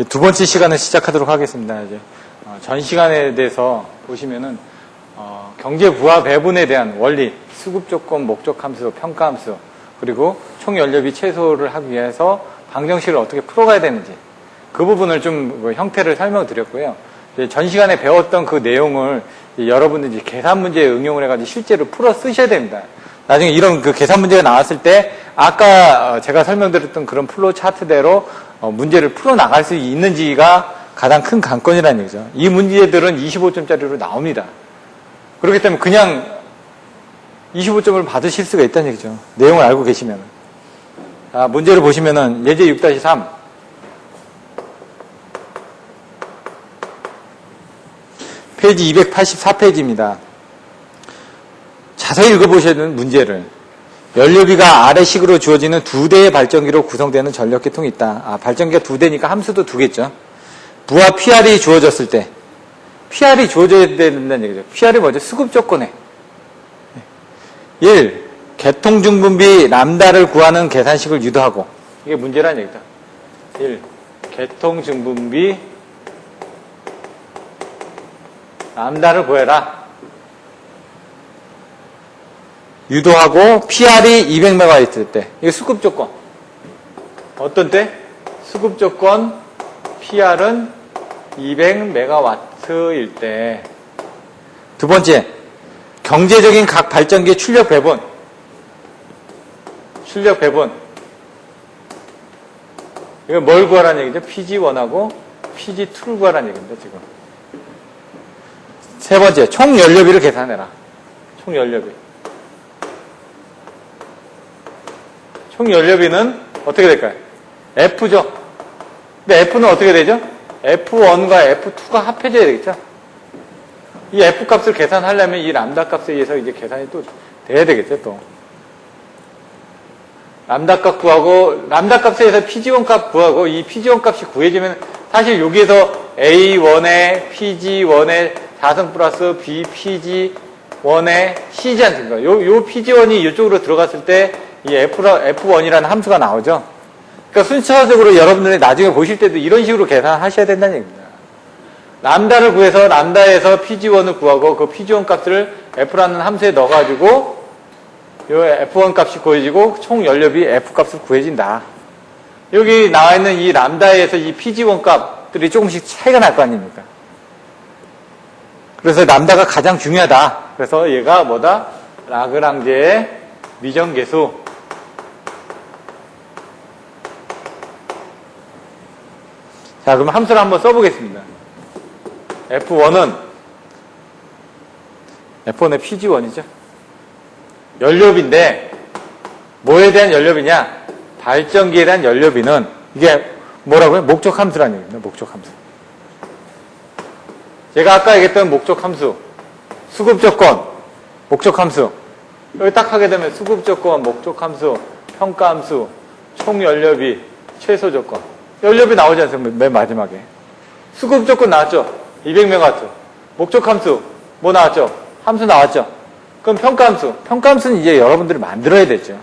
두 번째 시간을 시작하도록 하겠습니다. 이제 전 시간에 대해서 보시면은 경제 부하 배분에 대한 원리, 수급 조건, 목적 함수, 평가 함수, 그리고 총 연료비 최소를 하기 위해서 방정식을 어떻게 풀어가야 되는지 그 부분을 좀 형태를 설명드렸고요. 전 시간에 배웠던 그 내용을 여러분들이 계산 문제에 응용을 해가지고 실제로 풀어 쓰셔야 됩니다. 나중에 이런 그 계산 문제가 나왔을 때 아까 제가 설명드렸던 그런 플로우 차트대로 문제를 풀어 나갈 수 있는지가 가장 큰 관건이라는 얘기죠. 이 문제들은 25점짜리로 나옵니다. 그렇기 때문에 그냥 25점을 받으실 수가 있다는 얘기죠. 내용을 알고 계시면. 자, 문제를 보시면은 예제 6-3 페이지 284페이지입니다. 자세히 읽어보셔야 되는 문제를. 연료비가 아래식으로 주어지는 두 대의 발전기로 구성되는 전력계통이 있다. 발전기가 두 대니까 함수도 두 개죠. 부하 PR이 주어졌을 때 PR이 주어져야 된다는 얘기죠. PR이 뭐죠? 수급 조건에 1. 개통중분비 람다를 구하는 계산식을 유도하고 이게 문제라는 얘기다. 1. 개통중분비 람다를 구해라. 유도하고 PR이 200MW일 때 이게 수급 조건. 어떤 때? 수급 조건 PR은 200MW일 때. 두 번째, 경제적인 각 발전기의 출력 배분. 출력 배분. 이거 뭘 구하라는 얘기죠? PG1하고 PG2를 구하라는 얘기입니다, 지금. 세 번째, 총 연료비를 계산해라. 총 연료비. 총 연료비는 어떻게 될까요? F죠. 근데 F는 어떻게 되죠? F1과 F2가 합해져야 되겠죠? 이 F 값을 계산하려면 이 람다 값에 의해서 이제 계산이 또 돼야 되겠죠, 또. 람다 값 구하고, 람다 값에 의해서 PG1 값 구하고, 이 PG1 값이 구해지면, 사실 여기에서 A1에 PG1에 자승 플러스 B PG1에 C지 않습니까? 요 PG1이 이쪽으로 들어갔을 때, 이 F1이라는 함수가 나오죠? 그러니까 순차적으로 여러분들이 나중에 보실 때도 이런 식으로 계산하셔야 된다는 얘기입니다. 람다를 구해서 람다에서 PG1을 구하고 그 PG1 값을 F라는 함수에 넣어가지고 요 F1 값이 구해지고 총 연료비 F 값을 구해진다. 여기 나와 있는 이 람다에서 이 PG1 값들이 조금씩 차이가 날 거 아닙니까? 그래서 람다가 가장 중요하다. 그래서 얘가 뭐다? 라그랑제의 미정계수. 자, 그럼 함수를 한번 써보겠습니다. F1의 PG1이죠. 연료비인데, 뭐에 대한 연료비냐? 발전기에 대한 연료비는, 이게 뭐라고요? 목적 함수라는 얘기입니다. 목적 함수. 제가 아까 얘기했던 목적 함수, 수급 조건, 목적 함수. 여기 딱 하게 되면 수급 조건, 목적 함수, 평가 함수, 총 연료비, 최소 조건. 연료비 나오지 않습니까? 맨 마지막에. 수급 조건 나왔죠? 200MW. 목적 함수, 뭐 나왔죠? 함수 나왔죠? 그럼 평가 함수. 평가 함수는 이제 여러분들이 만들어야 되죠.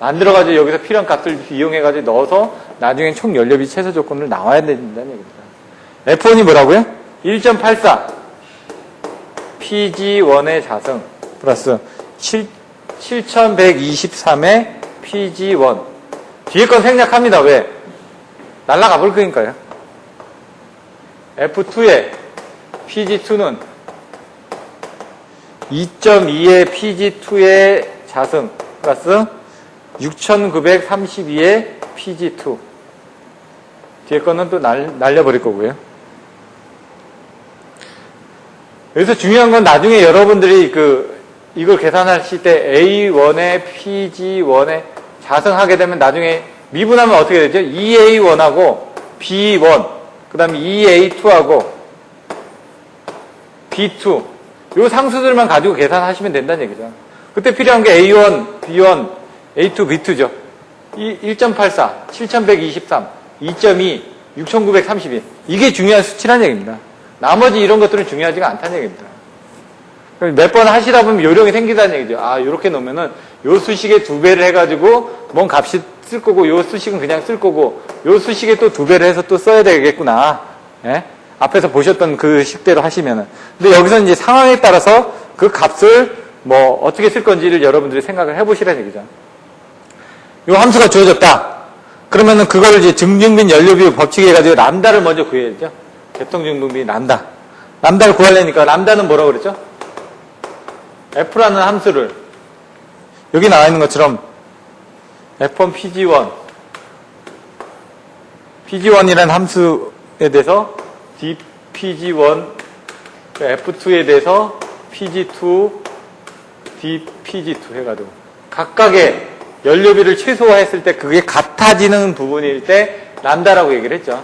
만들어가지고 여기서 필요한 값을 이용해가지고 넣어서 나중에 총 연료비 최소 조건을 나와야 된다는 얘기입니다. F1이 뭐라고요? 1.84. PG1의 자승. 플러스 7123의 PG1. 뒤에 건 생략합니다. 왜? 날라가 볼 거니까요. F2의 PG2는 2.2의 PG2의 자승 플러스 6932의 PG2. 뒤에 거는 또 날려버릴 거고요. 여기서 중요한 건 나중에 여러분들이 이걸 계산하실 때 A1의 PG1에 자승하게 되면 나중에 미분하면 어떻게 되죠? EA1하고 B1, 그 다음에 EA2하고 B2. 요 상수들만 가지고 계산하시면 된다는 얘기죠. 그때 필요한 게 A1, B1, A2, B2죠. 1.84, 7123, 2.2, 6932. 이게 중요한 수치라는 얘기입니다. 나머지 이런 것들은 중요하지가 않다는 얘기입니다. 몇 번 하시다 보면 요령이 생기다는 얘기죠. 아, 요렇게 놓으면은 요 수식에 2배를 해가지고 뭔 값이 쓸 거고, 요 수식은 그냥 쓸 거고, 요 수식에 또 2배를 해서 또 써야 되겠구나. 예? 앞에서 보셨던 그 식대로 하시면은. 근데 여기서 이제 상황에 따라서 그 값을 뭐 어떻게 쓸 건지를 여러분들이 생각을 해보시라는 얘기죠. 요 함수가 주어졌다. 그러면은 그걸 이제 증증빈 연료비율 법칙에 해가지고 람다를 먼저 구해야죠. 개통증분비 람다. 람다를 구하려니까 람다는 뭐라고 그랬죠? F라는 함수를 여기 나와 있는 것처럼 F1 PG1 PG1이라는 함수에 대해서 dPG1 F2에 대해서 PG2 dPG2 해가지고 각각의 연료비를 최소화했을 때 그게 같아지는 부분일 때 람다라고 얘기를 했죠.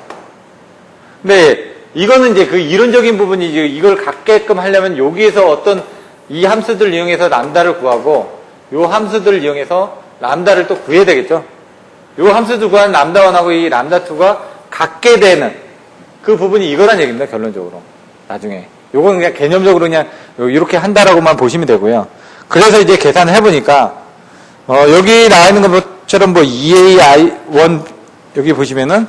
근데 이거는 이제 그 이론적인 부분이지, 이걸 갖게끔 하려면 여기에서 어떤 이 함수들을 이용해서 람다를 구하고 요 함수들을 이용해서 람다를 또 구해야 되겠죠. 요 함수들 구한 람다1하고 이 람다2가 같게 되는 그 부분이 이거란 얘기입니다. 결론적으로. 나중에. 요건 그냥 개념적으로 그냥 이렇게 한다라고만 보시면 되고요. 그래서 이제 계산을 해보니까 여기 나와 있는 것처럼 뭐 EAI1 여기 보시면은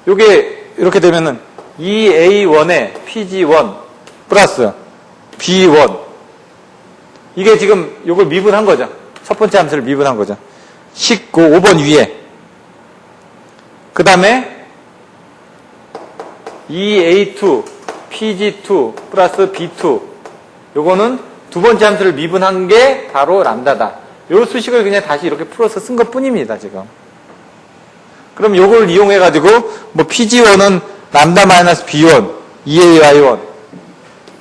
요게 이렇게 되면은 EA1에 PG1 플러스 B1 이게 지금 요걸 미분한 거죠. 첫 번째 함수를 미분한 거죠. 5번 위에 그 다음에 EA2 PG2 플러스 B2 요거는 두 번째 함수를 미분한 게 바로 람다다. 요 수식을 그냥 다시 이렇게 풀어서 쓴 것 뿐입니다, 지금. 그럼 요걸 이용해가지고, 뭐, PG1은 람다 마이너스 B1, EAY1.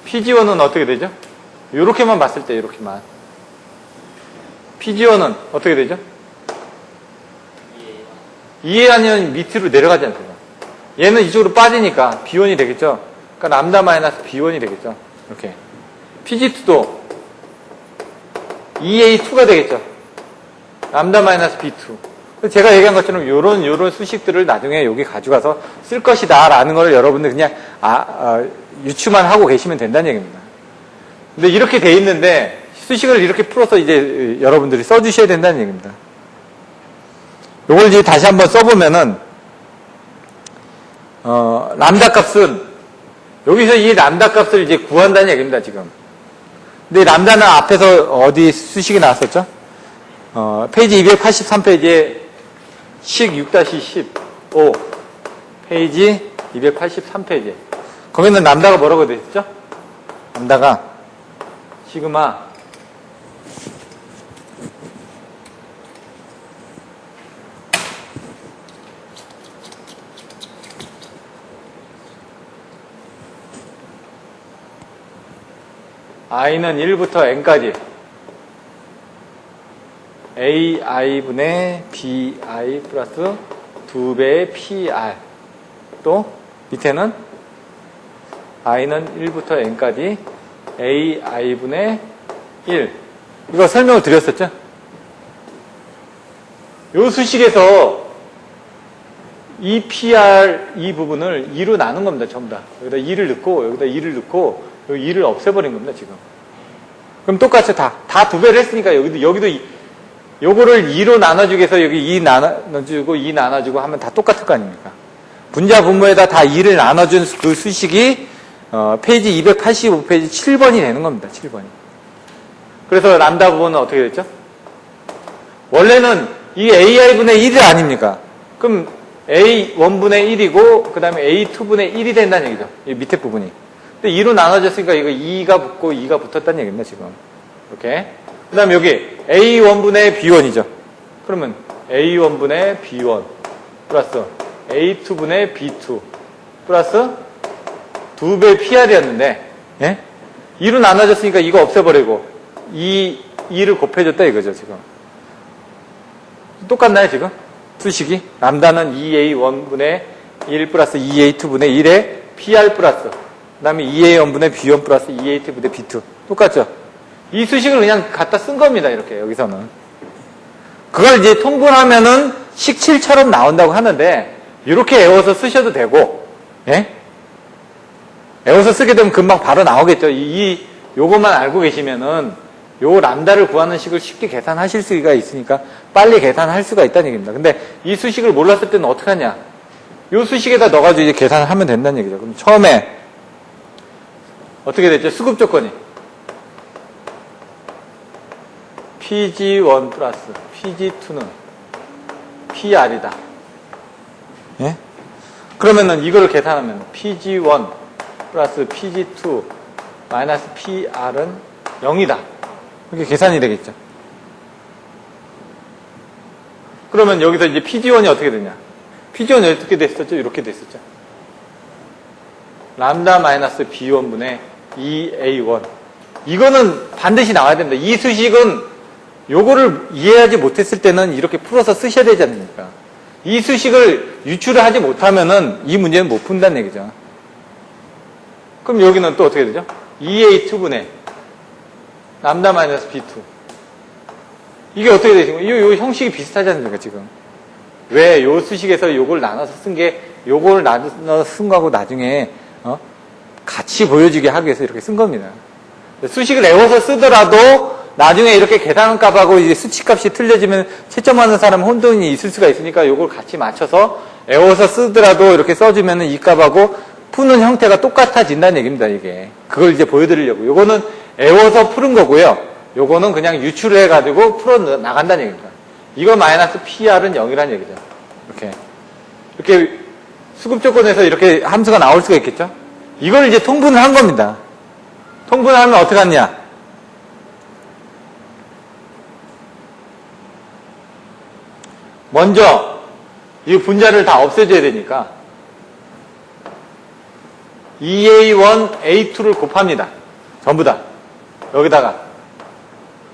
PG1은 어떻게 되죠? 요렇게만 봤을 때, 요렇게만. PG1은 어떻게 되죠? EA 아니면 밑으로 내려가지 않습니까? 얘는 이쪽으로 빠지니까 B1이 되겠죠? 그러니까 람다 마이너스 B1이 되겠죠? 이렇게. PG2도 EA2가 되겠죠. 람다 마이너스 B2. 제가 얘기한 것처럼 요런 수식들을 나중에 여기 가져가서 쓸 것이다 라는 걸 여러분들 그냥 유추만 하고 계시면 된다는 얘기입니다. 근데 이렇게 돼 있는데 수식을 이렇게 풀어서 이제 여러분들이 써주셔야 된다는 얘기입니다. 요걸 이제 다시 한번 써보면은 람다 값은 여기서 이 람다 값을 이제 구한다는 얘기입니다, 지금. 근데 람다는 앞에서 어디 수식이 나왔었죠? 페이지 283페이지에 식 6-15 페이지 283페이지 거기는 람다가 뭐라고 되어 있죠? 람다가 시그마 i는 1부터 n까지 ai분의 bi 플러스 2배의 pr 또 밑에는 i는 1부터 n까지 ai분의 1 이거 설명을 드렸었죠? 요 수식에서 이 pr 이 부분을 2로 나눈 겁니다. 전부 다. 여기다 2를 넣고 여기다 2를 넣고 여기 2를 없애버린 겁니다. 지금. 그럼 똑같이 다 2배를 했으니까 여기도 요거를 2로 나눠주기 위해서 여기 2 나눠주고 2 나눠주고 하면 다 똑같을 거 아닙니까? 분자 분모에다 다 2를 나눠준 그 수식이 페이지 285페이지 7번이 되는 겁니다. 7번이. 그래서 람다 부분은 어떻게 됐죠? 원래는 이 ai분의 1이 아닙니까? 그럼 a1분의 1이고 그 다음에 a2분의 1이 된다는 얘기죠. 이 밑에 부분이. 근데 2로 나눠졌으니까 이거 2가 붙고 2가 붙었다는 얘기입니다. 지금. 이렇게. 그 다음에 여기 A1분의 B1이죠. 그러면 A1분의 B1 플러스 A2분의 B2 플러스 2배 PR이었는데 예? 2로 나눠졌으니까 이거 없애버리고 2를 곱해줬다 이거죠. 지금. 똑같나요 지금? 수식이? 람다는 2A1분의 1 플러스 2A2분의 1에 PR 플러스 그 다음에 2A1분의 B1 플러스 2A2분의 B2 똑같죠? 이 수식을 그냥 갖다 쓴 겁니다. 이렇게 여기서는. 그걸 이제 통분하면은 식칠처럼 나온다고 하는데 이렇게 외워서 쓰셔도 되고 예? 외워서 쓰게 되면 금방 바로 나오겠죠. 요것만 알고 계시면은 요 람다를 구하는 식을 쉽게 계산하실 수가 있으니까 빨리 계산할 수가 있다는 얘기입니다. 근데 이 수식을 몰랐을 때는 어떻게 하냐? 요 수식에다 넣어가지고 이제 계산을 하면 된다는 얘기죠. 그럼 처음에 어떻게 됐죠? 수급 조건이 PG1 플러스 PG2는 PR이다. 예? 그러면은 이거를 계산하면 PG1 플러스 PG2 마이너스 PR은 0이다. 이렇게 계산이 되겠죠. 그러면 여기서 이제 PG1이 어떻게 되냐? PG1이 어떻게 됐었죠? 이렇게 됐었죠. 람다 마이너스 B1분의 2A1. 이거는 반드시 나와야 됩니다. 이 수식은 요거를 이해하지 못했을 때는 이렇게 풀어서 쓰셔야 되지 않습니까? 이 수식을 유출을 하지 못하면은 이 문제는 못 푼다는 얘기죠. 그럼 여기는 또 어떻게 되죠? 2A2분의 람다 마이너스 B2. 이게 어떻게 되죠? 요 형식이 비슷하지 않습니까, 지금? 왜 요 수식에서 요걸 나눠서 쓴 게 요걸 나눠서 쓴 거하고 나중에 같이 보여주게 하기 위해서 이렇게 쓴 겁니다. 수식을 외워서 쓰더라도 나중에 이렇게 계산값하고 이제 수치값이 틀려지면 채점하는 사람 혼돈이 있을 수가 있으니까 요걸 같이 맞춰서 외워서 쓰더라도 이렇게 써주면 이 값하고 푸는 형태가 똑같아진다는 얘기입니다, 이게. 그걸 이제 보여드리려고. 요거는 외워서 푸는 거고요. 요거는 그냥 유출을 해가지고 풀어 나간다는 얘기입니다. 이거 마이너스 PR은 0이라는 얘기죠. 이렇게 수급 조건에서 이렇게 함수가 나올 수가 있겠죠? 이걸 이제 통분을 한 겁니다. 통분을 하면 어떻게 하냐? 먼저 이 분자를 다 없애줘야 되니까 2A1, A2를 곱합니다. 전부 다. 여기다가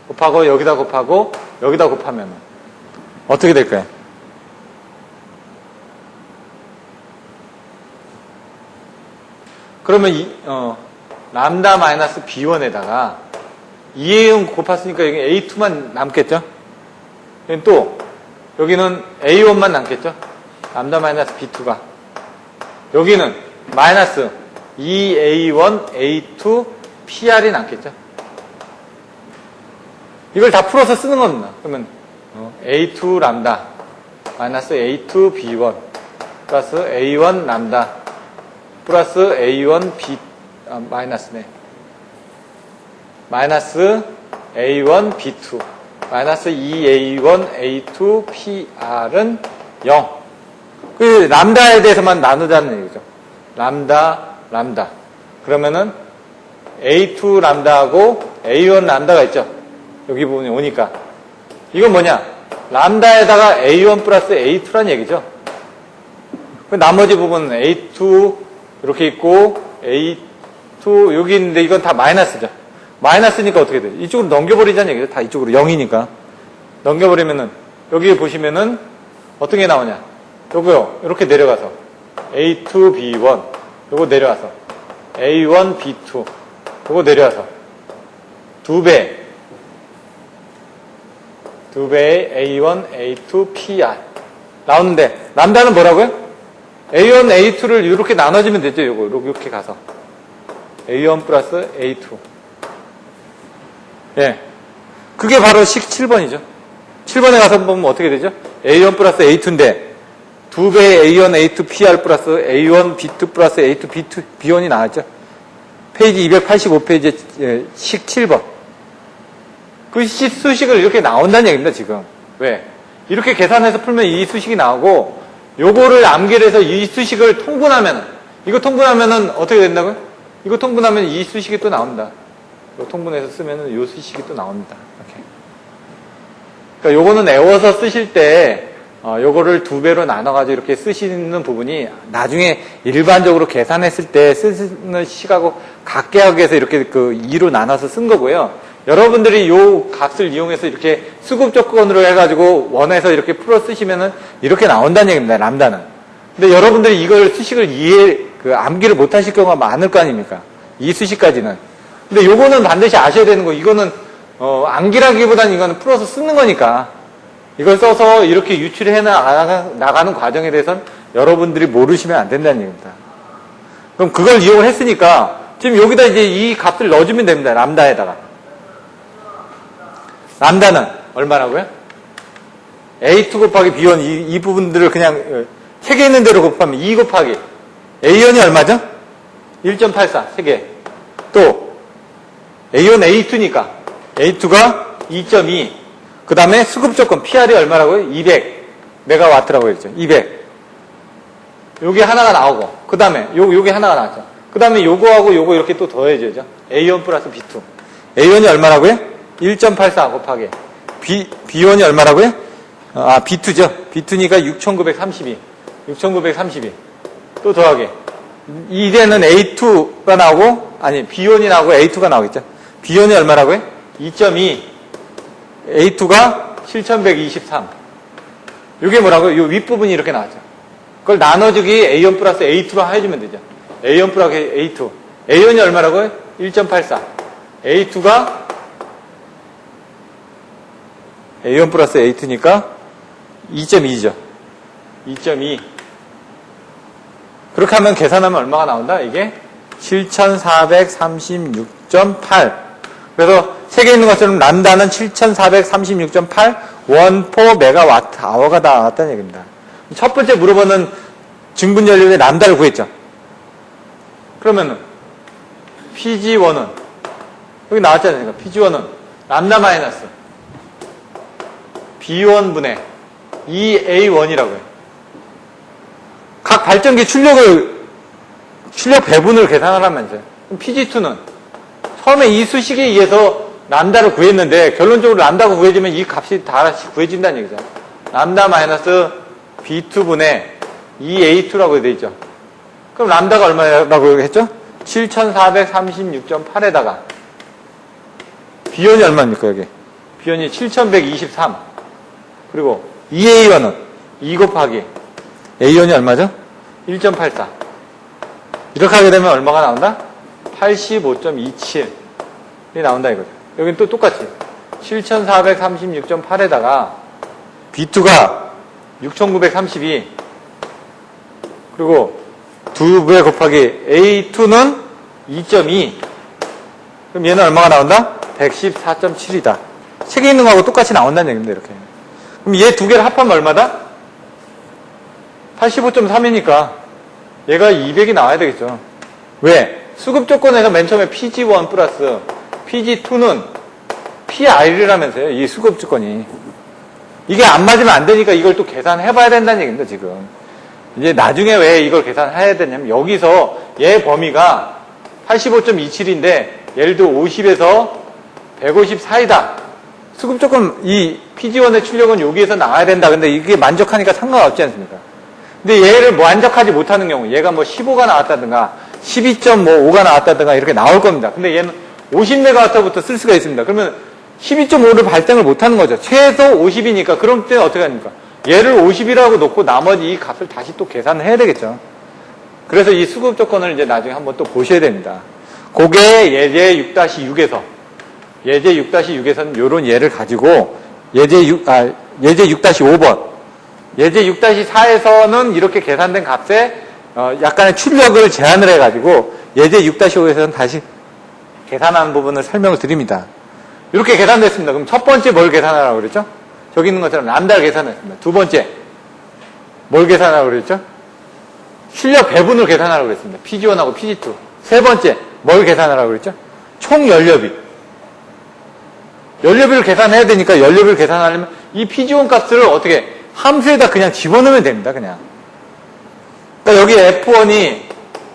곱하고 여기다 곱하고 여기다 곱하면 어떻게 될까요? 그러면 람다 마이너스 B1에다가 2A1 곱했으니까 여기 A2만 남겠죠? 또 여기는 A1만 남겠죠? 람다 마이너스 B2가 여기는 마이너스 2A1, A2, PR이 남겠죠? 이걸 다 풀어서 쓰는 겁니다. 그러면 A2 람다 마이너스 A2 B1 플러스 A1 람다 플러스 A1 B 마이너스네 마이너스 A1 B2 마이너스 2A1 A2 PR은 0. 그 람다에 대해서만 나누자는 얘기죠. 람다 그러면은 A2 람다하고 A1 람다가 있죠. 여기 부분이 오니까 이건 뭐냐? 람다에다가 A1 플러스 A2란 얘기죠. 그 나머지 부분은 A2 이렇게 있고 A2 여기 있는데 이건 다 마이너스죠. 마이너스니까 어떻게 돼요? 이쪽으로 넘겨버리자는 얘기죠. 다 이쪽으로 0이니까 넘겨버리면은 여기 보시면은 어떤 게 나오냐? 요거요. 이렇게 내려가서 A2 B1 요거 내려와서 A1 B2 요거 내려와서 두 배의 A1 A2 PR 나오는데 람다는 뭐라고요? A1 A2를 이렇게 나눠주면 되죠. 요거 이렇게 가서 A1 플러스 A2 예, 그게 바로 식 7번이죠. 7번에 가서 보면 어떻게 되죠? A1 플러스 A2인데 두 배의 A1 A2 PR 플러스 A1 B2 플러스 A2 B2 B1이 나왔죠. 페이지 285페이지 식 7번. 그 수식을 이렇게 나온다는 얘기입니다, 지금. 왜? 이렇게 계산해서 풀면 이 수식이 나오고 요거를 암기를 해서 이 수식을 통분하면 이거 통분하면은 어떻게 된다고요? 이거 통분하면 이 수식이 또 나온다. 이거 통분해서 쓰면은 이 수식이 또 나옵니다. 이렇게. 그러니까 요거는 외워서 쓰실 때 요거를 두 배로 나눠가지고 이렇게 쓰시는 부분이 나중에 일반적으로 계산했을 때 쓰는 식하고 같게 하기 위해서 이렇게 그 2로 나눠서 쓴 거고요. 여러분들이 요 값을 이용해서 이렇게 수급 조건으로 해가지고 원해서 이렇게 풀어 쓰시면은 이렇게 나온다는 얘기입니다. 람다는. 근데 여러분들이 이걸 수식을 암기를 못 하실 경우가 많을 거 아닙니까? 이 수식까지는. 근데 요거는 반드시 아셔야 되는 거, 이거는, 암기라기보다는 이거는 풀어서 쓰는 거니까. 이걸 써서 이렇게 유출해 나가는 과정에 대해서는 여러분들이 모르시면 안 된다는 얘기입니다. 그럼 그걸 이용을 했으니까 지금 여기다 이제 이 값을 넣어주면 됩니다. 람다에다가. 람다는 얼마라고요? A2 곱하기 B1 이 부분들을 그냥 3개 있는 대로 곱하면 2 곱하기 A1이 얼마죠? 1.84 3개. 또 A1 A2니까 A2가 2.2. 그 다음에 수급 조건 PR이 얼마라고요? 200 메가와트라고 했죠. 200. 요게 하나가 나오고 그 다음에 요게 하나가 나왔죠. 그 다음에 요거하고 요거 이렇게 또 더해져죠. A1 플러스 B2. A1이 얼마라고요? 1.84 곱하기 B1이 얼마라고요? B2죠. B2니까 6,932. 6,932. 또 더하기. 이제는 A2가 나오고, 아니, B1이 나오고 A2가 나오겠죠. B1이 얼마라고요? 2.2. A2가 7,123. 이게 뭐라고요? 요 윗부분이 이렇게 나왔죠. 그걸 나눠주기 A1 플러스 A2로 해주면 되죠. A1 플러스 A2. A1이 얼마라고요? 1.84. A2가 A1 플러스 A2니까 2.2죠. 2.2. 그렇게 하면 계산하면 얼마가 나온다? 이게 7,436.8. 그래서 책에 있는 것처럼 람다는 7,436.8 원포 메가와트 아워가 나왔다는 얘기입니다. 첫 번째 물어보는 증분 연료의 람다를 구했죠. 그러면은 PG1은 여기 나왔지 않습니까? PG1은 람다 마이너스 B1분의 2A1이라고요. 각 발전기 출력 배분을 계산하라면서요. 그럼 PG2는 처음에 이 수식에 의해서 람다를 구했는데 결론적으로 람다가 구해지면 이 값이 다 구해진다는 얘기죠. 람다 마이너스 B2분의 2A2라고 되어 있죠. 그럼 람다가 얼마라고 했죠? 7,436.8에다가 B1이 얼마입니까 여기? B1이 7,123. 그리고 2A1은 2 곱하기 A1이 얼마죠? 1.84. 이렇게 하게 되면 얼마가 나온다? 85.27이 나온다 이거죠. 여기는 또 똑같이 7,436.8에다가 B2가 6,932 그리고 2배 곱하기 A2는 2.2 그럼 얘는 얼마가 나온다? 114.7이다. 책에 있는 거하고 똑같이 나온다는 얘기입니다. 이렇게. 그럼 얘 두 개를 합하면 얼마다? 85.3이니까 얘가 200이 나와야 되겠죠. 왜? 수급 조건에서 맨 처음에 PG1 플러스 PG2는 PR이라면서요. 이 수급 조건이. 이게 안 맞으면 안 되니까 이걸 또 계산해봐야 된다는 얘기입니다. 지금. 이제 나중에 왜 이걸 계산해야 되냐면 여기서 얘 범위가 85.27인데 예를 들어 50에서 150 사이다. 수급 조건 이 PG1의 출력은 여기에서 나와야 된다. 근데 이게 만족하니까 상관없지 않습니까? 근데 얘를 만족하지 못하는 경우 얘가 뭐 15가 나왔다든가 12.5가 나왔다든가 이렇게 나올 겁니다. 근데 얘는 50메가와트부터 쓸 수가 있습니다. 그러면 12.5를 발생을 못하는 거죠. 최소 50이니까 그럼 때는 어떻게 합니까? 얘를 50이라고 놓고 나머지 이 값을 다시 또 계산을 해야 되겠죠. 그래서 이 수급 조건을 이제 나중에 한번 또 보셔야 됩니다. 그게 예제 6-6에서 예제 6-6에서는 요런 예를 가지고 예제 6-5번 예제 6-4에서는 이렇게 계산된 값에 약간의 출력을 제한을 해가지고 예제 6-5에서는 다시 계산하는 부분을 설명을 드립니다. 이렇게 계산됐습니다. 그럼 첫 번째 뭘 계산하라고 그랬죠? 저기 있는 것처럼 람다를 계산했습니다. 두 번째 뭘 계산하라고 그랬죠? 출력 배분을 계산하라고 그랬습니다. PG1하고 PG2. 세 번째 뭘 계산하라고 그랬죠? 총 연료비. 연료비를 계산해야 되니까 연료비를 계산하려면 이 PG1 값을 어떻게 함수에다 그냥 집어넣으면 됩니다. 그냥. 그러니까 여기 F1이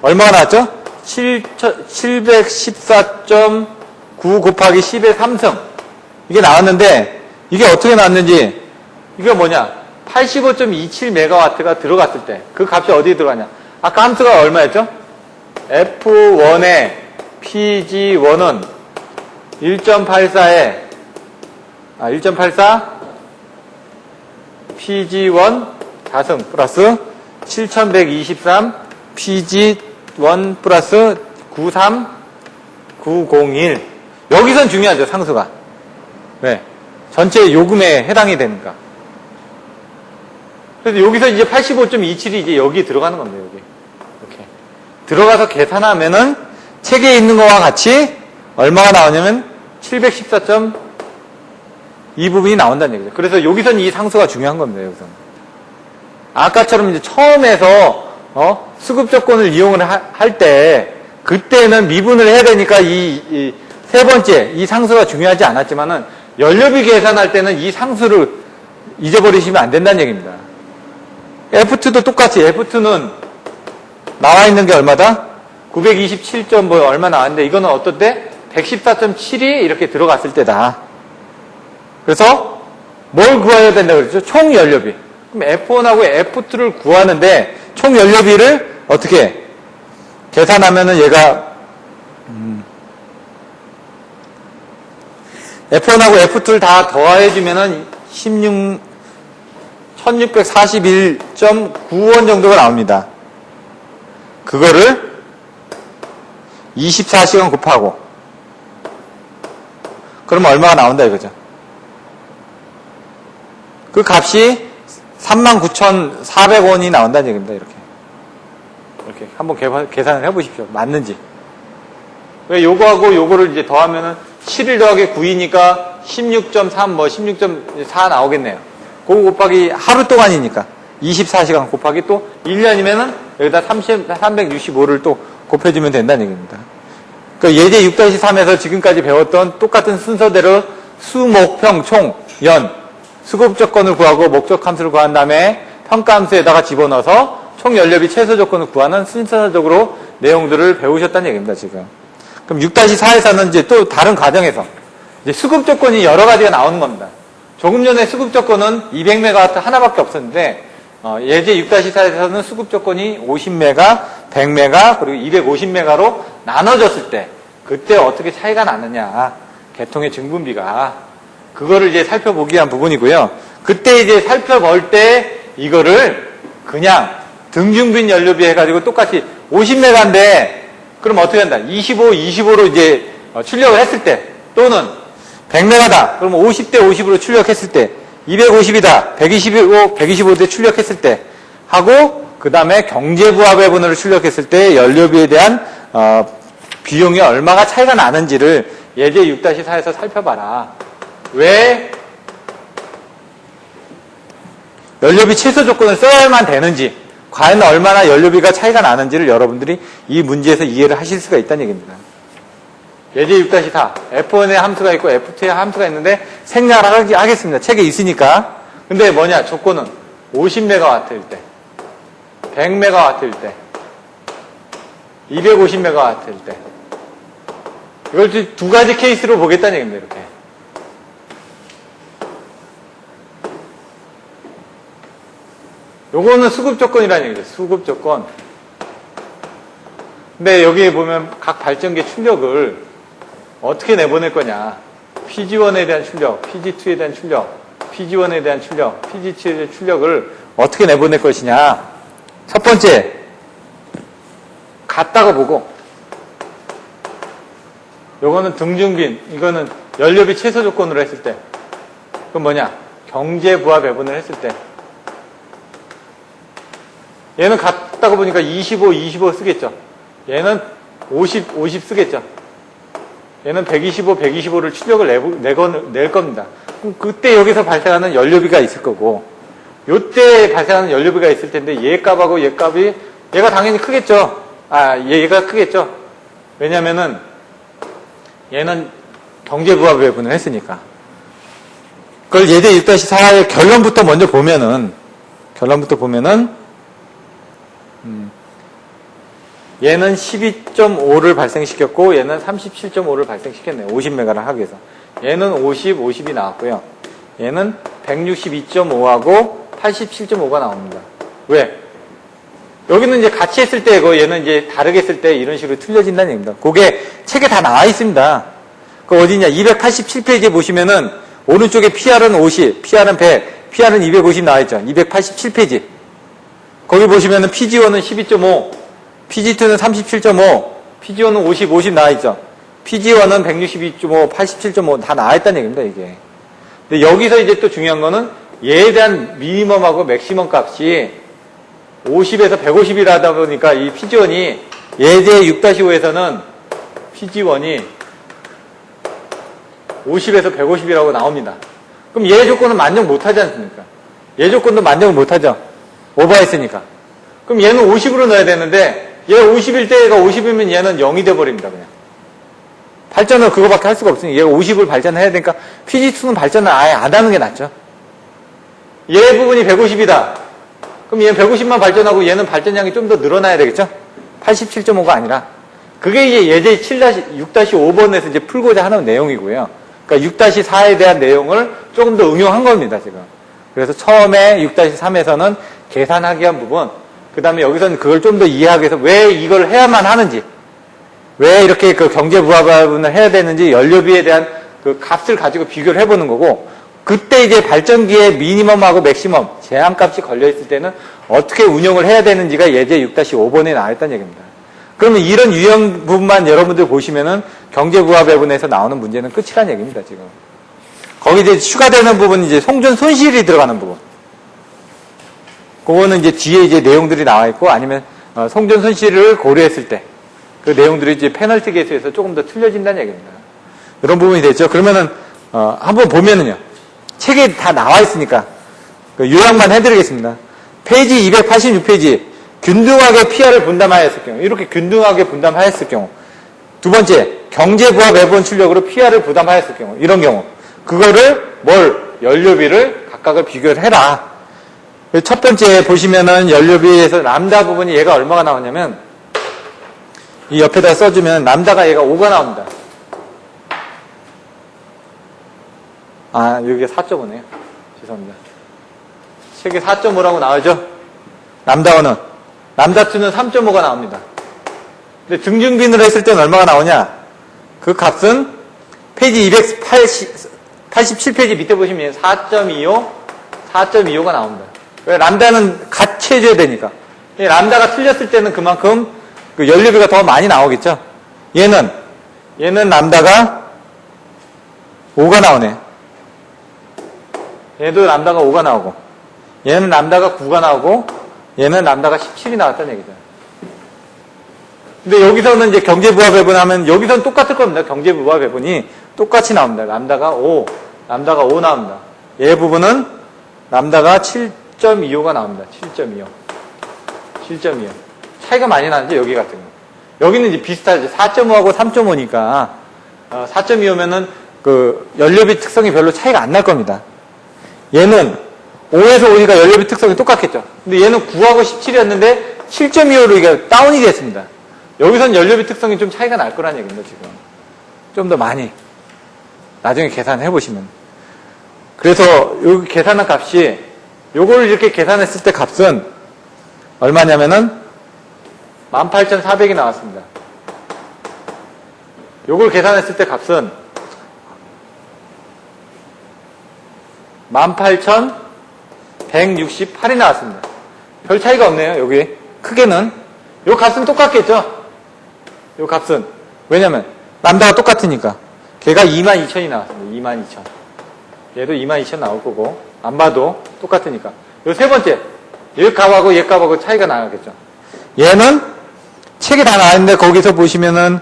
얼마가 나왔죠? 714.9 곱하기 10의 3승. 이게 나왔는데 이게 어떻게 나왔는지 이게 뭐냐? 85.27메가와트가 들어갔을 때 그 값이 어디에 들어가냐? 아까 함수가 얼마였죠? F1의 PG1은 1.84에 1.84 PG1 4승 플러스 7123 PG1 플러스 93901 여기선 중요하죠. 상수가. 네. 전체 요금에 해당이 되니까. 그래서 여기서 이제 85.27이 이제 여기 들어가는 겁니다. 여기. 이렇게. 들어가서 계산하면은 책에 있는 거와 같이 얼마가 나오냐면 714점 이 부분이 나온다는 얘기죠. 그래서 여기서는 이 상수가 중요한 겁니다. 여기서는. 아까처럼 이제 처음에서 수급 조건을 이용을 할 때 그때는 미분을 해야 되니까 이 세 번째 이 상수가 중요하지 않았지만은 연료비 계산할 때는 이 상수를 잊어버리시면 안 된다는 얘기입니다. F2도 똑같이 F2는 나와 있는 게 얼마다? 927점 뭐 얼마 나왔는데 이거는 어떨 때? 114.7이 이렇게 들어갔을 때다. 그래서 뭘 구해야 된다고 그랬죠? 총 연료비. 그럼 F1하고 F2를 구하는데 총 연료비를 어떻게 계산하면은 얘가 F1하고 F2를 다 더해주면은 1641.9원 정도가 나옵니다. 그거를 24시간 곱하고 그러면 얼마가 나온다 이거죠. 그 값이 39,400원이 나온다는 얘기입니다. 이렇게 한번 계산을 해보십시오. 맞는지. 왜 요거하고 요거를 이제 더하면은 7일 더하기 9이니까 16.3 뭐 16.4 나오겠네요. 그거 곱하기 하루 동안이니까 24시간 곱하기 또 1년이면은 여기다 365를 또 곱해주면 된다는 얘기입니다. 그 예제 6-3에서 지금까지 배웠던 똑같은 순서대로 수, 목, 평, 총, 연 수급 조건을 구하고 목적 함수를 구한 다음에 평가 함수에다가 집어넣어서 총 연료비 최소 조건을 구하는 순서적으로 내용들을 배우셨다는 얘기입니다, 지금. 그럼 6-4에서는 이제 또 다른 과정에서 이제 수급 조건이 여러 가지가 나오는 겁니다. 조금 전에 수급 조건은 200메가와트 하나밖에 없었는데, 예제 6-4에서는 수급 조건이 50메가, 100메가, 그리고 250메가로 나눠졌을 때, 그때 어떻게 차이가 나느냐. 계통의 증분비가. 그거를 이제 살펴보기 위한 부분이고요. 그때 이제 살펴볼 때, 이거를 그냥 등중빈 연료비 해가지고 똑같이 50메가인데, 그럼 어떻게 한다? 25로 이제 출력을 했을 때, 또는 100메가다. 그럼 50대 50으로 출력했을 때, 250이다. 125대 출력했을 때, 하고, 그 다음에 경제부하 배분을 출력했을 때 연료비에 대한, 비용이 얼마가 차이가 나는지를 예제 6-4에서 살펴봐라. 왜 연료비 최소 조건을 써야만 되는지, 과연 얼마나 연료비가 차이가 나는지를 여러분들이 이 문제에서 이해를 하실 수가 있다는 얘기입니다. 예제 6-4, F1의 함수가 있고 F2의 함수가 있는데 생략을 하겠습니다. 책에 있으니까. 근데 뭐냐, 조건은 50메가와트일 때, 100메가와트일 때, 250메가와트일 때. 이걸 두 가지 케이스로 보겠다는 얘기입니다, 이렇게. 요거는 수급 조건이라는 얘기죠. 수급 조건. 근데 여기에 보면 각 발전기 출력을 어떻게 내보낼 거냐. PG1에 대한 출력, PG2에 대한 출력, PG1에 대한 출력, PG2에 대한 출력을 어떻게 내보낼 것이냐. 첫 번째, 같다고 보고, 요거는 등중빈, 이거는 연료비 최소 조건으로 했을 때, 그럼 뭐냐. 경제부하 배분을 했을 때, 얘는 같다고 보니까 25 쓰겠죠. 얘는 50 쓰겠죠. 얘는 125를 출력을 낼 겁니다. 그럼 그때 여기서 발생하는 연료비가 있을 거고, 요때 발생하는 연료비가 있을 텐데, 얘 값하고 얘 값이, 얘가 당연히 크겠죠. 얘가 크겠죠. 왜냐면은, 얘는 경제부하 배분을 했으니까. 그걸 예제 6-4의 결론부터 먼저 보면은, 얘는 12.5를 발생시켰고 얘는 37.5를 발생시켰네요. 50메가를 하기 위해서. 얘는 50이 나왔고요. 얘는 162.5하고 87.5가 나옵니다. 왜? 여기는 이제 같이 했을 때고 얘는 이제 다르게 했을 때 이런 식으로 틀려진다는 얘기입니다. 그게 책에 다 나와 있습니다. 그 어디냐? 287페이지에 보시면은 오른쪽에 PR은 50, PR은 100, PR은 250 나와 있죠. 287페이지. 거기 보시면은 PG1은 12.5, PG2는 37.5, PG1은 50 나와 있죠. PG1은 162.5, 87.5 다 나와 있다는 얘기입니다, 이게. 근데 여기서 이제 또 중요한 거는 얘에 대한 미니멈하고 맥시멈 값이 50에서 150이라 하다 보니까 이 PG1이 예제 6-5에서는 PG1이 50에서 150이라고 나옵니다. 그럼 얘 조건은 만족 못하지 않습니까? 얘 조건도 만족을 못하죠. 오버했으니까. 그럼 얘는 50으로 넣어야 되는데 얘가 50일 때 얘가 50이면 얘는 0이 돼버립니다. 그냥. 발전을 그거밖에 할 수가 없으니 얘가 50을 발전해야 되니까 PG2는 발전을 아예 안 하는 게 낫죠. 얘 부분이 150이다. 그럼 얘는 150만 발전하고 얘는 발전량이 좀 더 늘어나야 되겠죠? 87.5가 아니라. 그게 이제 예제 6-5번에서 이제 풀고자 하는 내용이고요. 그러니까 6-4에 대한 내용을 조금 더 응용한 겁니다, 지금. 그래서 처음에 6-3에서는 계산하기 위한 부분, 그 다음에 여기서는 그걸 좀 더 이해하기 위해서 왜 이걸 해야만 하는지, 왜 이렇게 그 경제부합을 해야 되는지 연료비에 대한 그 값을 가지고 비교를 해보는 거고, 그때 이제 발전기의 미니멈하고 맥시멈, 제한값이 걸려있을 때는 어떻게 운영을 해야 되는지가 예제 6-5번에 나와있다는 얘기입니다. 그러면 이런 유형 부분만 여러분들 보시면은 경제부합 배분에서 나오는 문제는 끝이란 얘기입니다, 지금. 거기 이제 추가되는 부분은 이제 송전 손실이 들어가는 부분. 그거는 이제 뒤에 이제 내용들이 나와 있고 아니면 송전 손실을 고려했을 때 그 내용들이 이제 페널티 계수에서 조금 더 틀려진다는 얘기입니다. 이런 부분이 됐죠. 그러면은 한번 보면은요. 책에 다 나와 있으니까 요약만 해드리겠습니다. 페이지 286페이지 균등하게 PR을 분담하였을 경우 이렇게 균등하게 분담하였을 경우 두 번째 경제부합 배분 출력으로 PR을 부담하였을 경우 이런 경우 그거를 연료비를 각각을 비교를 해라. 첫 번째 보시면은 연료비에서 람다 부분이 얘가 얼마가 나오냐면 이 옆에다 써주면 람다가 얘가 5가 나옵니다. 아 여기가 4.5네요. 죄송합니다. 책에 4.5라고 나오죠. 람다1은 람다2는 3.5가 나옵니다. 근데 등중빈으로 했을 때는 얼마가 나오냐? 그 값은 페이지 287페이지 밑에 보시면 4.25가 나옵니다. 왜? 람다는 같이 해줘야 되니까. 람다가 틀렸을 때는 그만큼 그 연료비가 더 많이 나오겠죠. 얘는 람다가 5가 나오네. 얘도 람다가 5가 나오고 얘는 람다가 9가 나오고 얘는 람다가 17이 나왔다는 얘기죠. 근데 여기서는 이제 경제부합 배분하면 여기서는 똑같을 겁니다. 경제부합 배분이 똑같이 나옵니다. 람다가 5 나옵니다. 얘 부분은 람다가 7.25가 나옵니다. 7.25. 차이가 많이 나는데 여기 같은 경우. 여기는 이제 비슷하죠. 4.5하고 3.5니까 4.25면은 그 연료비 특성이 별로 차이가 안 날 겁니다. 얘는 5에서 5니까 연료비 특성이 똑같겠죠. 근데 얘는 9하고 17이었는데 7.25로 이게 다운이 됐습니다. 여기서는 연료비 특성이 좀 차이가 날 거란 얘기입니다, 지금. 좀 더 많이. 나중에 계산해 보시면. 그래서 여기 계산한 값이 요걸 이렇게 계산했을 때 값은 얼마냐면은 18,400이 나왔습니다. 요걸 계산했을 때 값은 18,168이 나왔습니다. 별 차이가 없네요, 여기. 크게는. 요 값은 똑같겠죠? 요 값은. 왜냐면, 람다가 똑같으니까. 걔가 22,000이 나왔습니다. 22,000. 얘도 22,000 나올 거고, 안 봐도 똑같으니까. 요 세 번째. 얘 값하고 얘 값하고 차이가 나겠죠. 얘는 책이 다 나왔는데, 거기서 보시면은,